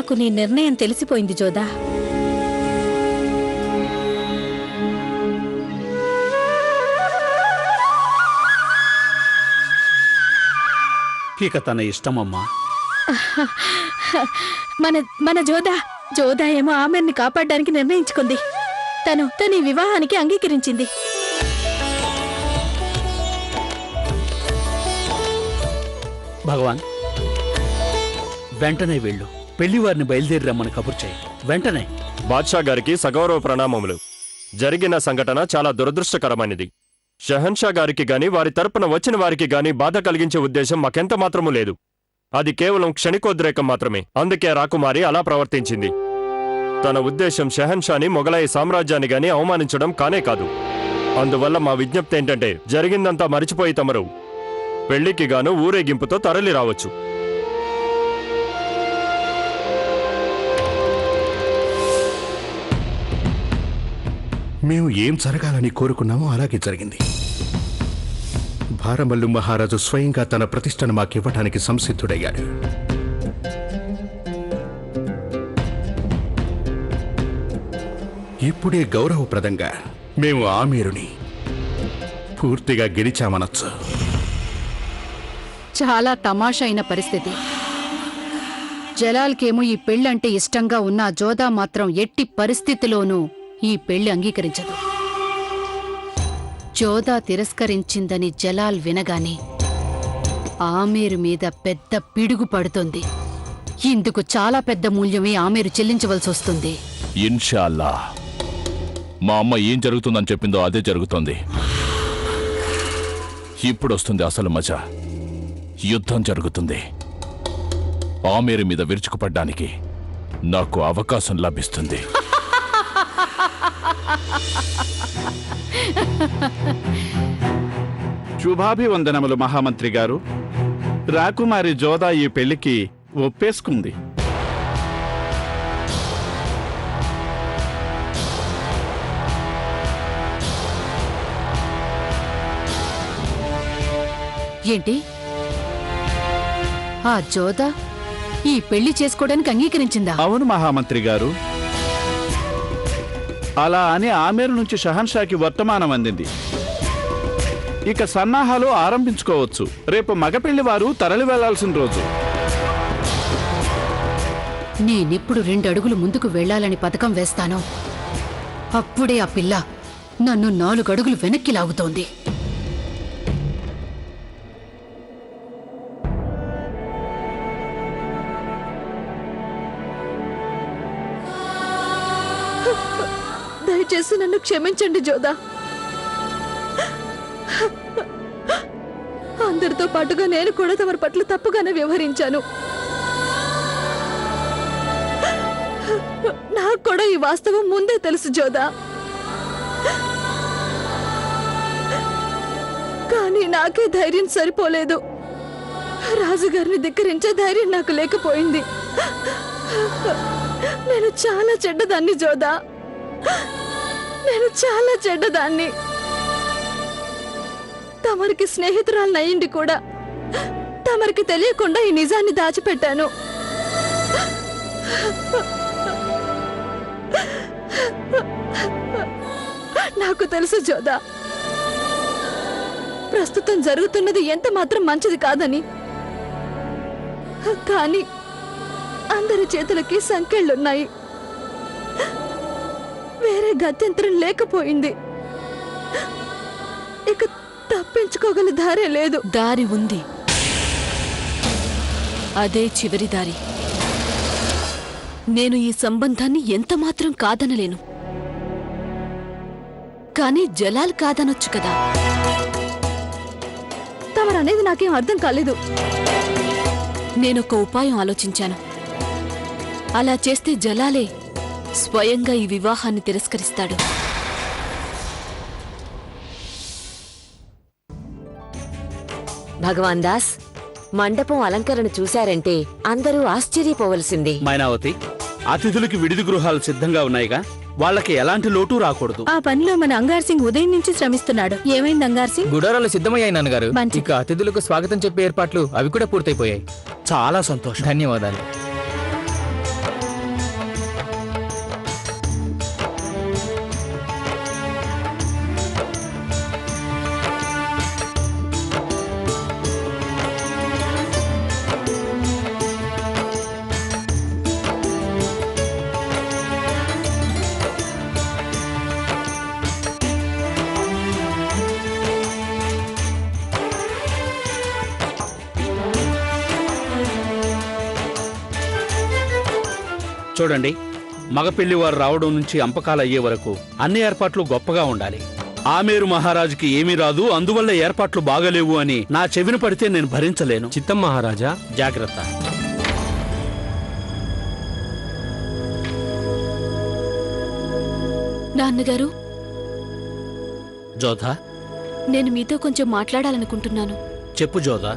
నాకు నీ నిర్ణయం తెలిసిపోయింది జోదా. ఇక తన ఇష్టమమ్మా. మన మన జోదా ఏమో ఆమెని కాపాడడానికి నిర్ణయించుకుంది. తను ఈ వివాహానికి అంగీకరించింది. భగవాన్, వెంటనే వెళ్ళు. పెళ్లివారిని బయలుదేరి రమ్మని కబురు చేయి వెంటనే. బాద్షా గారికి సగౌరవ ప్రణామములు. జరిగిన సంఘటన చాలా దురదృష్టకరమైనది. షహన్షా గారికి గాని వారి తరపున వచ్చిన వారికి గాని బాధ కలిగించే ఉద్దేశం మాకెంత మాత్రమూ లేదు. అది కేవలం క్షణికోద్రేకం మాత్రమే. అందుకే రాకుమారి అలా ప్రవర్తించింది. తన ఉద్దేశం షహన్షాని, మొఘలాయి సామ్రాజ్యాన్ని గాని అవమానించడం కానే కాదు. అందువల్ల మా విజ్ఞప్తి ఏంటంటే జరిగిందంతా మరిచిపోయి తమరు పెళ్లికి గాను ఊరేగింపుతో తరలి రావచ్చు. మేము ఏం జరగాలని కోరుకున్నామో అలాగే జరిగింది. భారమల్లు మహారాజు స్వయంగా తన ప్రతిష్టను మాకివ్వటానికి సంసిద్ధుడయ్యాడు. ఇప్పుడే గౌరవప్రదంగా మేము ఆమీరుని పూర్తిగా గెలిచామనొచ్చు. చాలా తమాషా అయిన పరిస్థితి. జలాల్కేమో ఈ పెళ్ళంటే ఇష్టంగా ఉన్న జోదా మాత్రం ఎట్టి పరిస్థితిలోనూ ఈ పెళ్లి అంగీకరించదు. జోదా తిరస్కరించిందని జలాల్ వినగానే ఆమేరు మీద పెద్ద పిడుగు పడుతుంది. ఇందుకు చాలా పెద్ద మూల్యమే ఆమేరు చెల్లించవలసి వస్తుంది. ఇన్షాల్లా మా అమ్మ ఏం జరుగుతుందని చెప్పిందో అదే జరుగుతోంది. ఇప్పుడొస్తుంది అసలు మజా. యుద్ధం జరుగుతుంది. ఆమేరు మీద విరుచుకుపడ్డానికి నాకు అవకాశం లభిస్తుంది. శుభాభివందనములు మహామంత్రి గారు. రాకుమారి జోదా ఈ పెళ్లికి ఒప్పేసుకుంది. ఏంటి? ఆ జోదా ఈ పెళ్లి చేసుకోవడానికి అంగీకరించిందా? అవును మహామంత్రి గారు. అలా అని ఆమేరు నుంచి షహన్షాకి వర్తమానం అందింది. ఇక సన్నాహాలు ఆరంభించుకోవచ్చు. రేపు మగపెళ్లి వారు తరలి వెళ్లాల్సిన రోజు. నేనెప్పుడు 2 అడుగులు ముందుకు వెళ్లాలని పథకం వేస్తానో అప్పుడే ఆ పిల్ల నన్ను 4 అడుగులు వెనక్కి లాగుతోంది. దయచేసి నన్ను క్షమించండి జోదా. అందరితో పాటుగా నేను కూడా తమరి పట్ల తప్పుగానే వ్యవహరించాను. నాకు కూడా ఈ వాస్తవం ముందే తెలుసు జోదా. కానీ నాకే ధైర్యం సరిపోలేదు. రాజుగారిని ధిక్కరించే ధైర్యం నాకు లేకపోయింది. నేను చాలా చెడ్డదాన్ని జోదా. నేను చాలా చెడ్డదాన్ని. తమరికి స్నేహితురాలనయ్యింది కూడా తమరికి తెలియకుండా ఈ నిజాన్ని దాచిపెట్టాను. నాకు తెలుసు జోదా, ప్రస్తుతం జరుగుతున్నది ఎంత మాత్రం మంచిది కాదని. కానీ అందరి చేతులకి సంకెళ్ళున్నాయి. వేరే గత్యంతరం లేకపోయింది. ఇక తప్పించుకోగల దారే లేదు. దారి ఉంది. అదే చివరి దారి. నేను ఈ సంబంధాన్ని ఎంతమాత్రం కాదనలేను. కానీ జలాల్ కాదనొచ్చు కదా. తమరనేది నాకేం అర్థం కాలేదు. నేనొక ఉపాయం ఆలోచించాను. అలా చేస్తే జలాలే స్వయంగా ఈ వివాహాన్ని తిరస్కరిస్తాడు. భగవాన్ దాస్, మండపం అలంకరణ చూశారంటే అందరూ ఆశ్చర్యపోవలసింది. మైనావతి, అతిథులకి విడిది గృహాలు సిద్ధంగా ఉన్నాయిగా, వాళ్ళకి ఎలాంటి లోటు రాకూడదు. ఆ పనిలో మన అంగార్ సింగ్ ఉదయం నుంచి శ్రమిస్తున్నాడు. ఏమైంది అంగార్ సింగ్? గుడారాలు సిద్ధమయ్యాయి నాన్నగారు. మంచిది. ఇక అతిథులకు స్వాగతం చెప్పే ఏర్పాట్లు అవి కూడా పూర్తయిపోయాయి. చాలా సంతోషం. ధన్యవాదాలు. చూడండి, మగపెళ్లి వారు రావడం నుంచి అంపకాలు అయ్యే వరకు అన్ని ఏర్పాట్లు గొప్పగా ఉండాలి. ఆమేరు మహారాజుకి ఏమీ రాదు, అందువల్ల ఏర్పాట్లు బాగలేవు అని నా చెవిన పడితే నేను భరించలేను. చిత్తం మహారాజా. జాగ్రత్త. నాన్నగారు, జోధా, నేను మీతో కొంచెం మాట్లాడాలనుకుంటున్నాను. చెప్పు జోధా.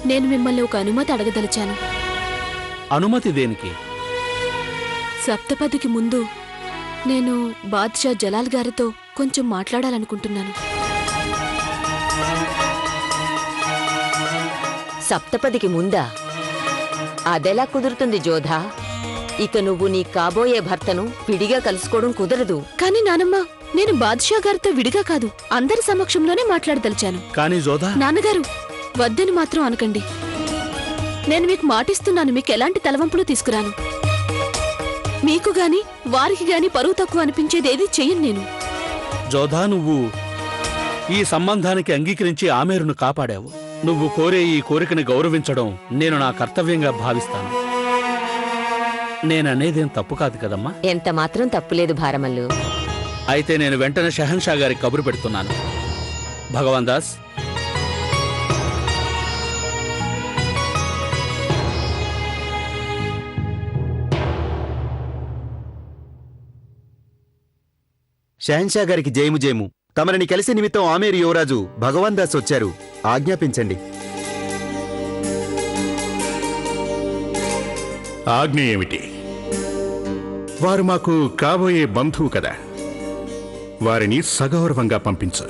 నేను మిమ్మల్ని ఒక అనుమతి అడగదలిచాను. అనుమతి దేనికి? సప్తపదికి ముందు నేను బాద్షా జలాల్ గారితో కొంచెం మాట్లాడాలనుకుంటున్నాను. సప్తపదికి ముందా? అదెలా కుదురుతుంది జోధా? ఇక నువ్వు నీ కాబోయే భర్తను విడిగా కలుసుకోవడం కుదరదు. కానీ నానమ్మ, నేను బాద్షా గారితో విడిగా కాదు, అందరి సమక్షంలోనే మాట్లాడదలిచాను. కానీ జోధా, నాన్నగారు, వద్దని మాత్రం అనకండి. నేను మీకు మాటిస్తున్నాను, మీకు ఎలాంటి తలవంపులు తీసుకురాను. మీకు గాని వారికి గాని పరువు తక్కువ అనిపించేదేది చెయ్యను నేను. జోధా, నువ్వు ఈ సంబంధానికి అంగీకరించి ఆమేరును కాపాడావు. నువ్వు కోరే ఈ కోరికని గౌరవించడం నేను నా కర్తవ్యంగా భావిస్తాను. నేననేదేం తప్పు కాదు కదమ్మా? ఎంత మాత్రం తప్పులేదు భారమల్లు. అయితే నేను వెంటనే షహన్షా గారికి కబురు పెడుతున్నాను. భగవాన్ దాస్, షహన్షా గారికి జయము జయము. తమరిని కలిసి నిమిత్తం ఆమేరు యువరాజు భగవాన్ దాస్ వచ్చారు. ఆజ్ఞాపించండి. ఆజ్ఞ ఏమిటి? వారు మాకు కాబోయే బంధువు కదా, వారిని సగౌరవంగా పంపించు.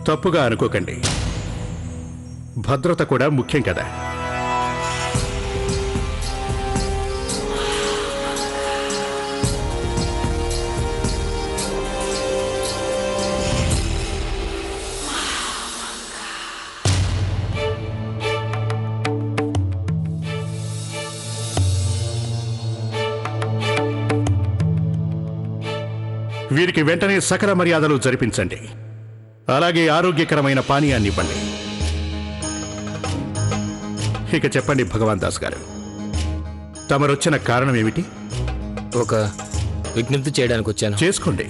తప్పుగా అనుకోకండి, భద్రత కూడా ముఖ్యం కదా. వీరికి వెంటనే సకల మర్యాదలు జరిపించండి. అలాగే ఆరోగ్యకరమైన పానీయాన్ని ఇవ్వండి. ఇక చెప్పండి భగవాన్ దాస్ గారు, తమరొచ్చిన కారణం ఏమిటి? ఒక విజ్ఞప్తి చేయడానికి వచ్చాను. చేసుకోండి.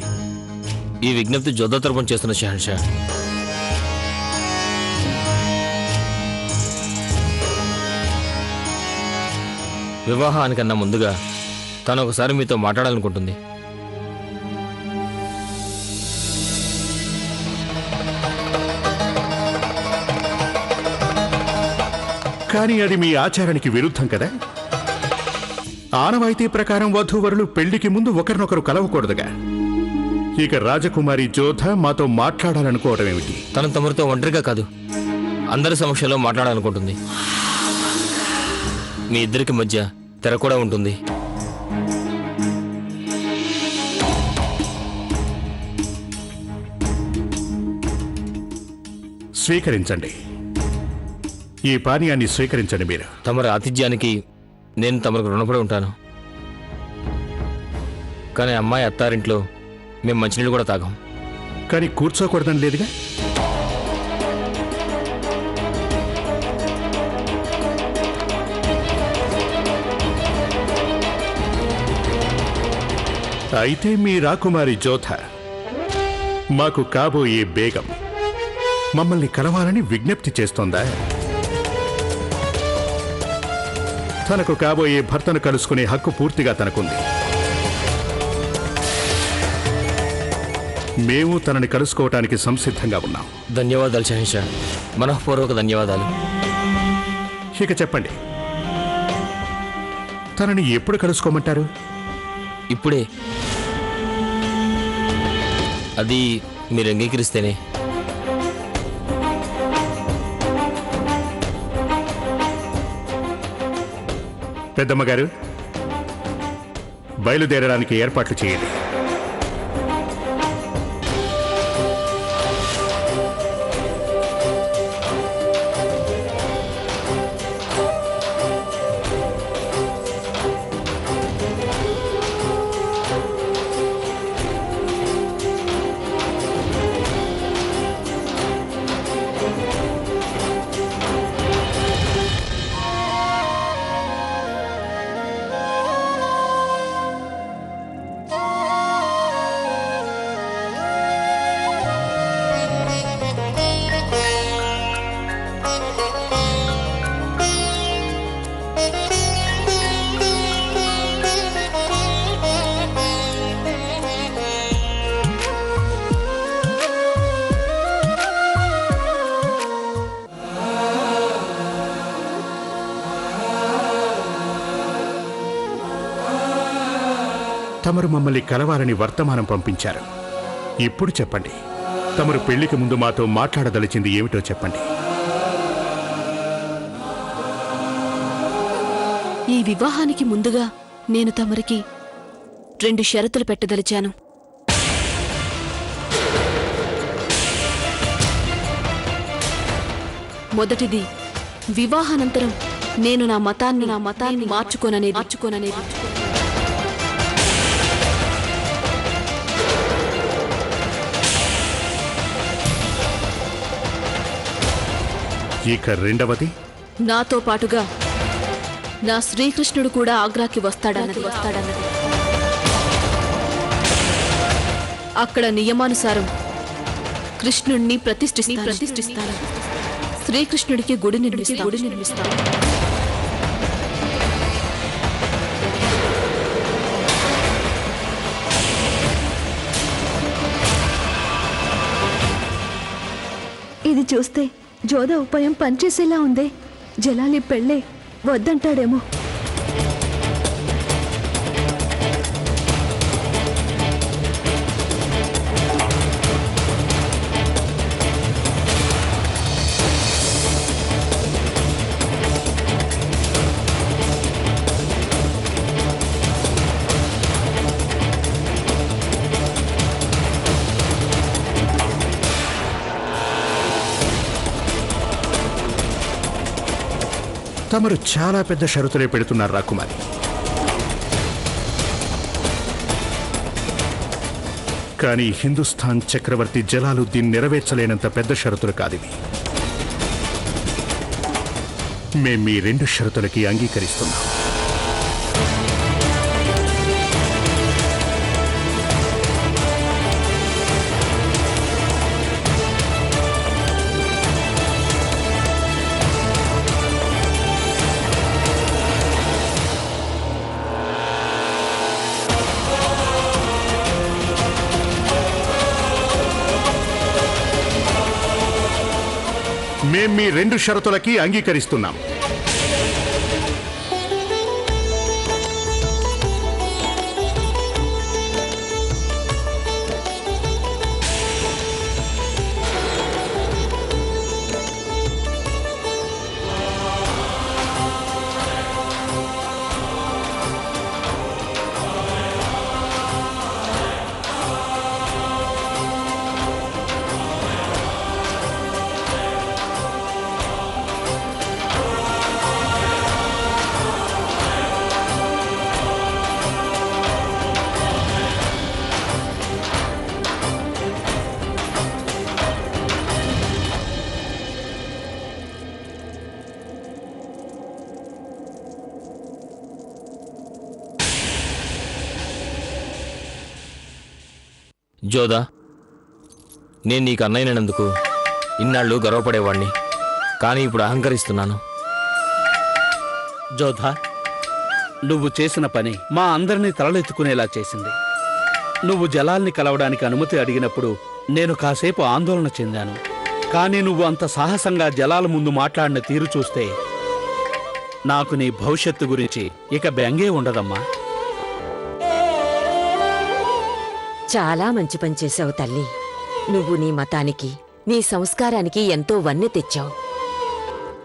ఈ విజ్ఞప్తి జోధా తరపున చేస్తున్న షహన్షా. వివాహానికన్నా ముందుగా తను ఒకసారి మీతో మాట్లాడాలనుకుంటుంది. కానీ అది మీ ఆచారానికి విరుద్ధం కదా. ఆనవాయితీ ప్రకారం వధూవరులు పెళ్లికి ముందు ఒకరినొకరు కలవకూడదుగా. ఇక రాజకుమారి జోధ మాతో మాట్లాడాలనుకోవడం ఏమిటి? తను తమరితో ఒంటరిగా కాదు, అందరి సమక్షంలో మాట్లాడాలనుకుంటుంది. మీ ఇద్దరికి మధ్య తెర కూడా ఉంటుంది. స్వీకరించండి. ఈ పానీయాన్ని స్వీకరించండి. మీరు తమరి ఆతిథ్యానికి నేను తమకు రుణపడి ఉంటాను. కానీ అమ్మాయి అత్తారింట్లో మేము మంచినీళ్ళు కూడా తాగాం. కానీ కూర్చోకూడదని లేదుగా. అయితే మీ రాకుమారి జోధ మాకు కాబోయే బేగం మమ్మల్ని కలవాలని విజ్ఞప్తి చేస్తోందా? తనకు కాబోయే భర్తను కలుసుకునే హక్కు పూర్తిగా తనకుంది. మేము తనని కలుసుకోవటానికి సంసిద్ధంగా ఉన్నాం. ధన్యవాదాలు షహన్షా, మనఃపూర్వక ధన్యవాదాలు. ఇక చెప్పండి, తనని ఎప్పుడు కలుసుకోమంటారు? ఇప్పుడే. అది మీరు అంగీకరిస్తేనే. పెద్దమ్మగారు, బయలుదేరడానికి ఏర్పాట్లు చేయండి. తమరు మమ్మల్ని కలవాలని వర్తమానం పంపించారు. ఇప్పుడు చెప్పండి, తమరు పెళ్లికి ముందు మాతో మాట్లాడదలిచింది ఏమిటో చెప్పండి. ఈ వివాహానికి ముందుగా నేను తమరికి 2 షరతులు పెట్టదలిచాను. మొదటిది, వివాహానంతరం నేను నా మతాన్ని మార్చుకోననేది. ఇక రెండవది, నాతో పాటుగా నా శ్రీకృష్ణుడు కూడా ఆగ్రాకి వస్తాడన్నది. అక్కడ నియమానుసారం కృష్ణుణ్ణి ప్రతిష్ఠిస్తాను. శ్రీకృష్ణుడికి గుడి నిర్మిస్తాను. ఇది చూస్తే జోదా ఉపాయం పనిచేసేలా ఉందే. జలాలి పెళ్ళే వద్దంటాడేమో. తమరు చాలా పెద్ద షరతులే పెడుతున్నారు రాకుమారి. కానీ హిందుస్థాన్ చక్రవర్తి జలాలుద్దీన్ నెరవేర్చలేనంత పెద్ద షరతులు కాదివి. మేం మీ 2 షరతులకి అంగీకరిస్తున్నాం. మేం మీ 2 షరతులకి అంగీకరిస్తున్నాం. జోదా, నేను నీకు అన్నయ్యనందుకు ఇన్నాళ్ళు గర్వపడేవాణ్ణి, కానీ ఇప్పుడు అహంకరిస్తున్నాను. జోధా, నువ్వు చేసిన పని మా అందరినీ తలలెత్తుకునేలా చేసింది. నువ్వు జలాల్ని కలవడానికి అనుమతి అడిగినప్పుడు నేను కాసేపు ఆందోళన చెందాను. కానీ నువ్వు అంత సాహసంగా జలాల ముందు మాట్లాడిన తీరు చూస్తే నాకు నీ భవిష్యత్తు గురించి ఇక బెంగే ఉండదమ్మా. చాలా మంచి పని చేశావు తల్లి. నువ్వు నీ మతానికి, నీ సంస్కారానికి ఎంతో వన్నె తెచ్చావు.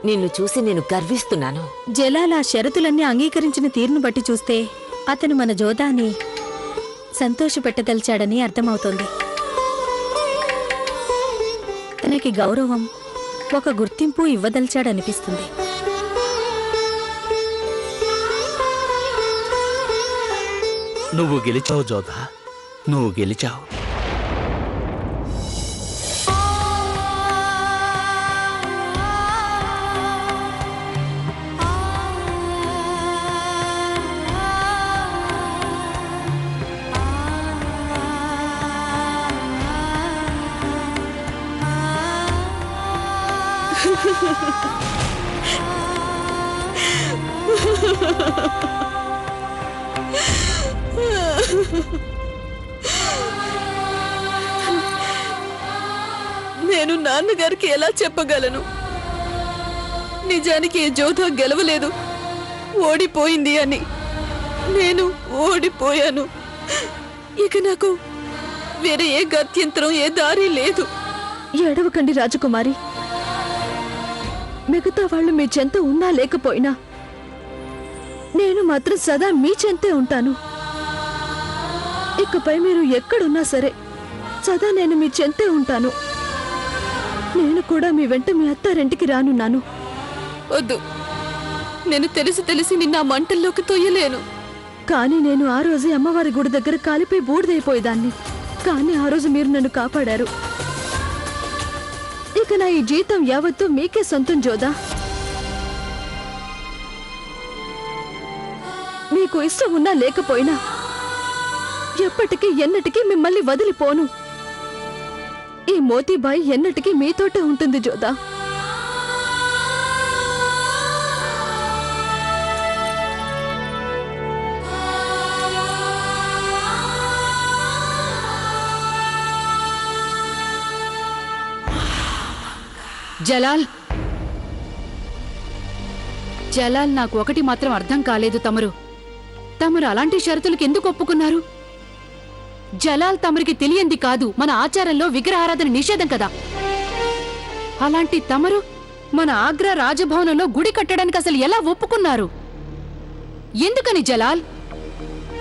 నిన్ను చూసి నేను గర్విస్తున్నాను. జలాల్ ఆ షరతులన్నీ అంగీకరించిన తీరును బట్టి చూస్తే అతను మన జోదాని సంతోషపెట్టదలిచాడని అర్థమవుతోంది. తనకి గౌరవం, ఒక గుర్తింపు ఇవ్వదలిచాడనిపిస్తుంది. నువ్వు గెలిచావు జోధా, నువ్వు గెలిచావు. నేను నాన్నగారికి ఎలా చెప్పగలను? నిజానికి ఈ జోధా గెలవలేదు, ఓడిపోయింది అని. నేను ఓడిపోయాను. ఇక నాకు వేరే ఏ గత్యంతరం ఏ దారి లేదు. ఏడవకండి రాజకుమారి. మిగతా వాళ్ళు మీ చెంత ఉన్నా లేకపోయినా నేను మాత్రం సదా మీ చెంతే ఉంటాను. ఇకపై మీరు ఎక్కడున్నా సరే సదా నేను మీ చెంతే ఉంటాను. నేను కూడా మీ వెంట మీ అత్తారింటికి రానున్నాను. వద్దు, నేను తెలిసి తెలిసి నిన్న ఆ మంటల్లోకి తొయ్యలేను. కానీ నేను ఆ రోజే అమ్మవారి గుడి దగ్గర కాలిపోయి బూడిదైపోయేదాన్ని. కానీ ఆ రోజు మీరు నన్ను కాపాడారు. ఇక నా ఈ జీతం యావత్తు మీకే సొంతం జోదా. మీకు ఇష్టం ఉన్నా లేకపోయినా ఎప్పటికీ ఎన్నటికీ మిమ్మల్ని వదిలిపోను. ఈ మోతీబాయి ఎన్నటికీ మీతోటే ఉంటుంది జోదా. జలాల్, జలాల్, నాకు ఒకటి మాత్రం అర్థం కాలేదు. తమరు అలాంటి షరతులకు ఎందుకు ఒప్పుకున్నారు? జలాల్, తమరికి తెలియంది కాదు, మన ఆచారంలో విగ్రహారాధన నిషేధం కదా. అలాంటి తమరు మన ఆగ్రా రాజభవనంలో గుడి కట్టడానికి అసలు ఎలా ఒప్పుకున్నారు? ఎందుకని జలాల్?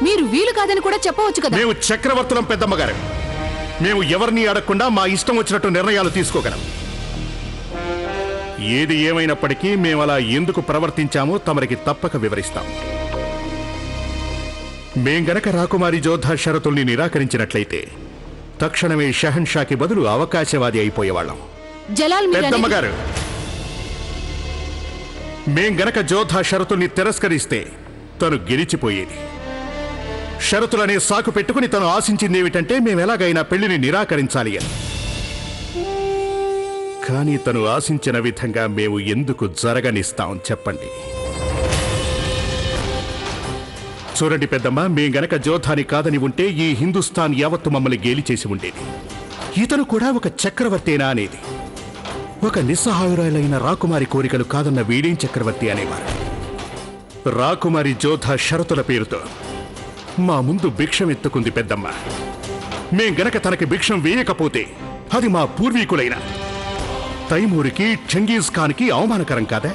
మీరు వీలు కాదని కూడా చెప్పవచ్చు కదా. మేము చక్రవర్తులం పెద్దమ్మగారు. మేము ఎవరిని అడగకుండా మా ఇష్టం వచ్చినట్టు నిర్ణయాలు తీసుకోగలం. ఏది ఏమైనప్పటికీ మేము అలా ఎందుకు ప్రవర్తించామో తమరికి తప్పక వివరిస్తాం. మేం గనక రాకుమారి జోధా షరతుల్ని నిరాకరించినట్లయితే తక్షణమే షహన్షాకి బదులు అవకాశవాది అయిపోయేవాళ్ళం. జలాల్, పెద్దమ్మగారు, మేం గనక జోధా షరతుల్ని తిరస్కరిస్తే తను గెలిచిపోయేది. షరతులనే సాకు పెట్టుకుని తను ఆశించిందేమిటంటే మేమెలాగైనా పెళ్లిని నిరాకరించాలి అని. కానీ తను ఆశించిన విధంగా మేము ఎందుకు జరగనిస్తాం చెప్పండి. చూడండి పెద్దమ్మ, మేం గనక జోధాని కాదని ఉంటే ఈ హిందుస్థాన్ యావత్తు మమ్మల్ని గేలి చేసి ఉండేది. ఇతను కూడా ఒక చక్రవర్తేనా అనేది. ఒక నిస్సహాయురాలైన రాకుమారి కోరికలు కాదన్న వీడేం చక్రవర్తి అనేవారు. రాకుమారి జోధా షరతుల పేరుతో మా ముందు భిక్షం ఎత్తుకుంది పెద్దమ్మ. మేం గనక తనకి భిక్షం వేయకపోతే అది మా పూర్వీకులైన తైమూరికి, చెంగీజ్ ఖాన్కి అవమానకరం కాదా?